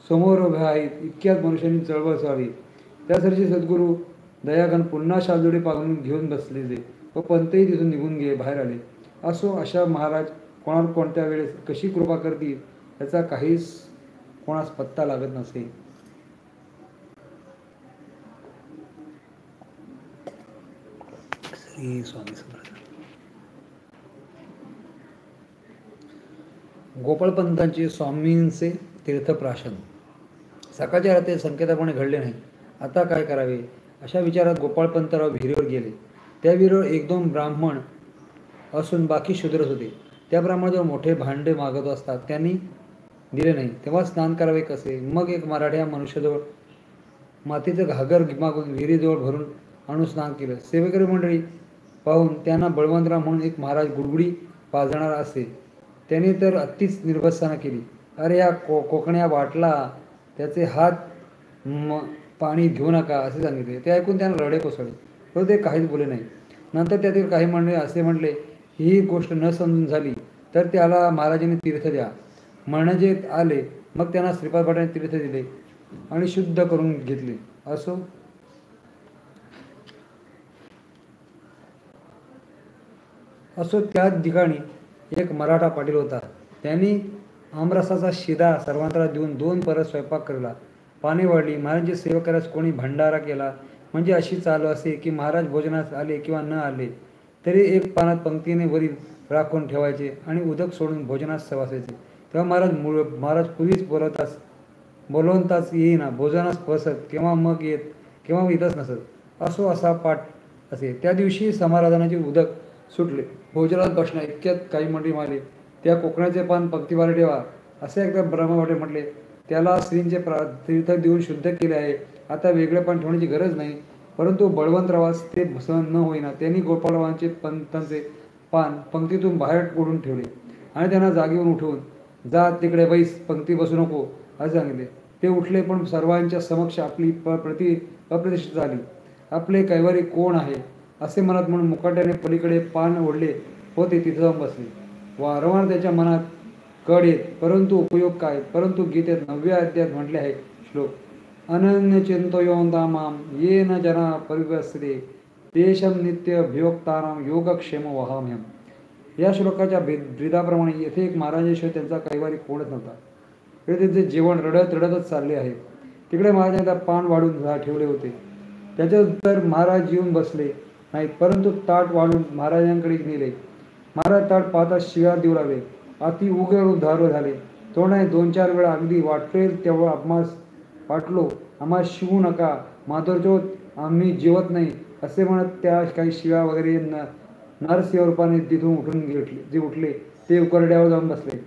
समोर उभ्या आहेत. इतक्यात मनुष्यांनी चळवळ चालली. त्यासाठी सद्गुरू दयागण पुन्हा शालजोडी पांघरून घेऊन बसलेले व पंतही तिथून निघून बाहेर आले. असो, अशा महाराज कोणावर कोणत्या वेळेस कशी कृपा करतील याचा काहीच कोणास पत्ता लागत नसे. श्री स्वामी समर्थ. गोपाळपंतांचे स्वामींचे तीर्थप्राशन. सकाळच्या रात्री संकेताप्रमाणे घडले नाही. आता काय करावे अशा विचारात गोपाळपंतराव विहिरीवर गेले. त्या विहिरीवर एक दोन ब्राह्मण असून बाकी शूद्रच होते. त्या ब्राह्मणाजवळ मोठे भांडे मागत असतात, त्यांनी दिले नाही. तेव्हा स्नान करावे कसे? मग एक मराठ्या मनुष्याजवळ मातीचं घागर मागून विहिरीजवळ भरून आणून स्नान केलं. सेवेकरी मंडळी पाहून त्यांना बळवंतराव म्हणून एक महाराज गुडगुडी पाजणारा असे, त्याने तर अतिच निर्भत्सना केली. अरे या कोकण्या वाटला, त्याचे हात पाणी घेऊ नका असे सांगितले. ते ऐकून त्यांना रडे कोसळले, पण ते काहीच बोले नाही. नंतर त्यातील काही मंडळी असे म्हटले, ही गोष्ट न समजून झाली तर त्याला महाराजांनी तीर्थ द्या. म्हणजे आले. मग त्यांना श्रीपाद भटाने तीर्थ दिले आणि शुद्ध करून घेतले. असो त्याच ठिकाणी एक मराठा पाटील होता. त्यांनी आमरसाचा शिदा सर्वांना देऊन 2 परत स्वयंपाक केला. पाने वाढली. महाराजांची सेवा करायस कोणी भंडारा केला म्हणजे अशी चालू असे की महाराज भोजनास आले किंवा न आले तरी एक पानात पंक्तीने वरील राखून ठेवायचे आणि उदक सोडून भोजनास बसायचे. तेव्हा महाराज पूर्वीच बोलवताच येईना, भोजनास बसत, केव्हा येतच नसत. असो असा पाठ असे. त्या दिवशी समाराधनाचे उदक सुटले. भोजनात बसण्या इतक्यात काही मंडळी मारले, त्या कोकणाचे पान पंक्तीवारे ठेवा असे एकदा ब्रह्मवाटे म्हटले. त्याला स्त्रींचे तीर्थ देऊन शुद्ध केले आहे, आता वेगळे पान ठेवण्याची गरज नाही. परंतु बळवंतरावास ते सहन न होईना. त्यांनी गोपाळरावांचे पंतांचे पान पंक्तीतून बाहेर ओढून ठेवले आणि त्यांना जागेवरून उठवून जा तिकडे बैस, पंक्ती बसू नको असे सांगितले. ते उठले, पण सर्वांच्या समक्ष आपली अप्रतिष्ठित झाली. आपले कैवारी कोण आहे असे मनात म्हणून मुकाट्याने पलीकडे पान ओढले व ते तिथे जाऊन बसले. वारंवार त्याच्या मनात कळ येत, परंतु उपयोग काय? परंतु गीतेत 9व्या अध्यायात म्हटले आहे श्लोक, अनन्य चिंतयोन्तामाम येन जना परिव्यसते तेषम नित्य अभियोक्तानाम योगक्षेम वहाम्यम. या श्लोकाच्या ब्रीदाप्रमाणे येथे एक महाराजाशिवाय त्यांचा कैवारी कोणच नव्हता. इकडे त्यांचे जेवण रडतच चालले आहे. तिकडे महाराजांना पान वाढून ठेवले होते. त्याच्यानंतर महाराज येऊन बसले नाहीत, परंतु ताट वाढून महाराजांकडे नेले. महाराज ताट पाहता शिव्या देऊ लागले. अति उग्र उद्धार झाले. तोंडाने 2-4 वेळा अगदी वाटेल तेव्हा आम्हास वाटलो, आम्हा शिवू नका, माधुरचोत आम्ही जेवत नाही असे म्हणत त्या काही शिव्या वगैरे नरसिंह रूपाने तिथून जे उठले ते उकरड्यावर जाऊन बसले.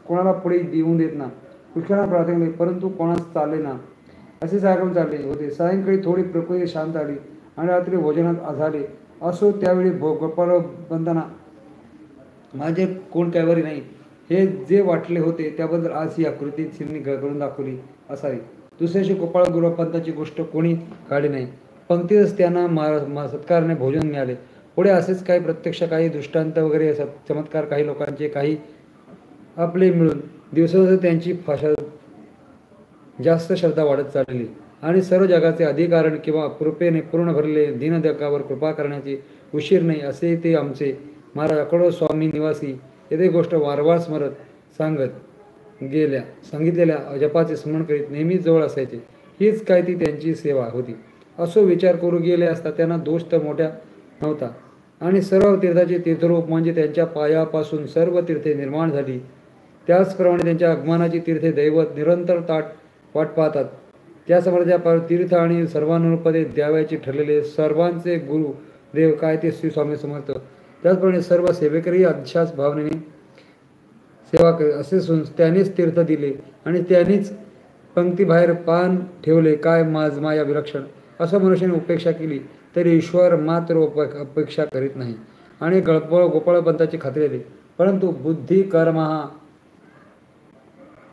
कोणाला पुढे देऊन देत ना, पुष्कळांना प्रार्थना केली, परंतु कोणास चालले ना. असे कार्यक्रम चालले होते. सायंकाळी थोडी प्रकृती शांत आली आणि रात्री भोजनात झाले. असो त्यावेळी गोपाळपंतांना माझे कोण कैवारी नाही हे जे वाटले होते त्याबद्दल आज ही आकृती त्यांनी करून दाखवली असावी. दुसऱ्याशी गोपाळपंतांची गोष्ट कोणी काढली नाही. पंक्तीतच त्यांना सत्कारने भोजन मिळाले. पुढे असेच काही प्रत्यक्ष, काही दृष्टांत वगैरे चमत्कार काही लोकांचे, काही आपले मिळून दिवसादिवस त्यांची जास्त श्रद्धा वाढत चालली आणि सर्व जगाचे अधिकारण किंवा कृपेने पूर्ण भरले दीनदकावर कृपा करण्याची उशीर नाही असे ते आमचे महाराज अकडो स्वामी निवासी येथे गोष्ट वारंवार सांगितलेल्या जपाचे स्मरण करीत नेहमीच जवळ असायचे. हीच काय ती त्यांची सेवा होती. असो विचार करू गेले असता त्यांना दोष तर मोठ्या नव्हता आणि सर्व तीर्थाचे तीर्थरूप म्हणजे त्यांच्या पायापासून सर्व तीर्थे निर्माण झाली. त्याचप्रमाणे त्यांच्या आगमनाची तीर्थे दैवत निरंतर वाट पाहतात. त्यासमोरच्या तीर्थ आणि सर्वानुपदे द्यावयाचे ठरलेले सर्वांचे गुरु देव काय ते श्री स्वामी समर्थ. त्याचप्रमाणे सर्व सेवेकरी अशाच भावनेने सेवा करे असे त्यांनीच तीर्थ दिले आणि त्यांनीच पंक्तीबाहेर पान ठेवले. काय माया विलक्षण. असं मनुष्याने उपेक्षा केली तरी ईश्वर मात्र अपेक्षा करीत नाही आणि गोपाळपंताची खात्री आली. परंतु बुद्धी कर्महा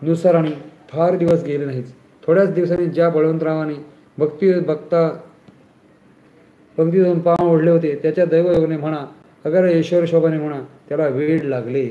नुसाराने फार दिवस गेले नाहीत. थोड्याच दिवसांनी ज्या बळवंतरावाने पंक्तीतून पान ओढले होते त्याच्या दैवयोगाने म्हणा अगर ईश्वर शोभाने म्हणा त्याला वेड लागले.